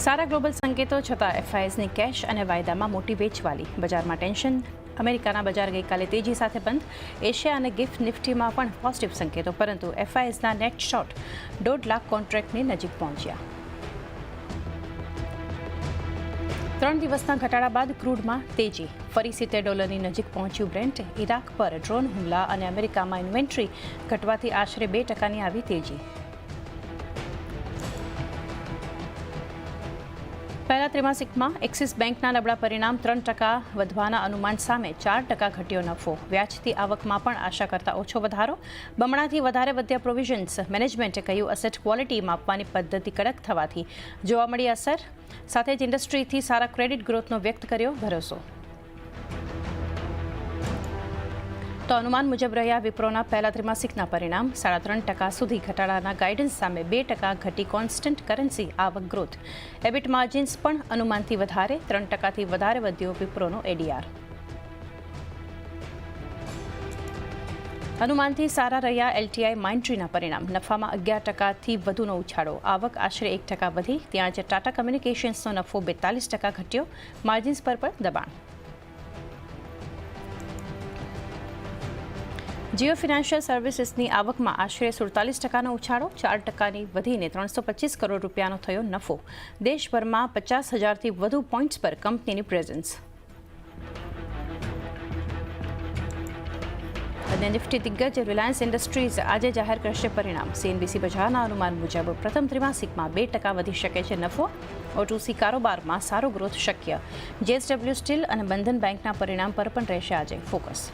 સારા global સંકેતો છતાં એફઆઈએસની cache અને વાયદામાં મોટી વેચવાલી, બજારમાં ટેન્શન. અમેરિકાના બજાર ગઈકાલે તેજી સાથે બંધ. એશિયા અને ગિફ્ટ નિફ્ટીમાં પણ પોઝિટિવ સંકેતો, પરંતુ એફઆઈએસના નેટ શોર્ટ 1.5 લાખ કોન્ટ્રાક્ટની નજીક પહોંચ્યા. 3 દિવસના ઘટાડા બાદ ક્રૂડમાં તેજી, ફરી $70 નજીક પહોંચ્યું બ્રેન્ટ. ઇરાક પર ડ્રોન હુમલા અને અમેરિકામાં ઇન્વેન્ટરી ઘટવાથી આશરે 2% આવી તેજી. પહેલા ત્રિમાસિકમાં એક્સિસ બેંકના નબળા પરિણામ, 3% વધવાના અનુમાન સામે 4% ઘટ્યો નફો. વ્યાજથી આવકમાં પણ આશા કરતાં ઓછો વધારો, બમણાથી વધારે વધ્યા પ્રોવિઝન્સ. મેનેજમેન્ટે કહ્યું અસેટ ક્વોલિટી માપવાની પદ્ધતિ કડક થવાથી જોવા મળી અસર. સાથે જ ઇન્ડસ્ટ્રીથી સારા ક્રેડિટ ગ્રોથનો વ્યક્ત કર્યો ભરોસો. તો અનુમાન મુજબ રહ્યા વિપ્રોના પહેલા ત્રિમાસિકના પરિણામ. 3.5% સુધી ઘટાડાના ગાઇડન્સ સામે 2% ઘટી કોન્સ્ટન્ટ કરન્સી આવક ગ્રોથ. એબિટ માર્જિન્સ પણ અનુમાનથી વધારે, 3%થી વધારે વધ્યો વિપ્રોનો એડીઆર. અનુમાનથી સારા રહ્યા એલટીઆઈ માઇન્ડટ્રીના પરિણામ. નફામાં 11%થી વધુનો ઉછાળો, આવક આશરે 1% વધી. ત્યાં જ ટાટા કમ્યુનિકેશન્સનો નફો 42% ઘટ્યો, માર્જિન્સ પર પણ દબાણ. જીઓ ફિનાન્શિયલ સર્વિસીસની આવકમાં આશરે 47%નો ઉછાળો, 4%ની વધીને 325 કરોડ રૂપિયાનો થયો નફો. દેશભરમાં 50,000થી વધુ પોઈન્ટ્સ પર કંપનીની પ્રેઝન્સ. અને નિફ્ટી દિગ્ગજ રિલાયન્સ ઇન્ડસ્ટ્રીઝ આજે જાહેર કરશે પરિણામ. સીએનબીસી બજારના અનુમાન મુજબ પ્રથમ ત્રિમાસિકમાં 2% વધી શકે છે નફો. O2C કારોબારમાં સારો ગ્રોથ શક્ય. JSW સ્ટીલ અને બંધન બેંકના પરિણામ પર પણ રહેશે આજે ફોકસ.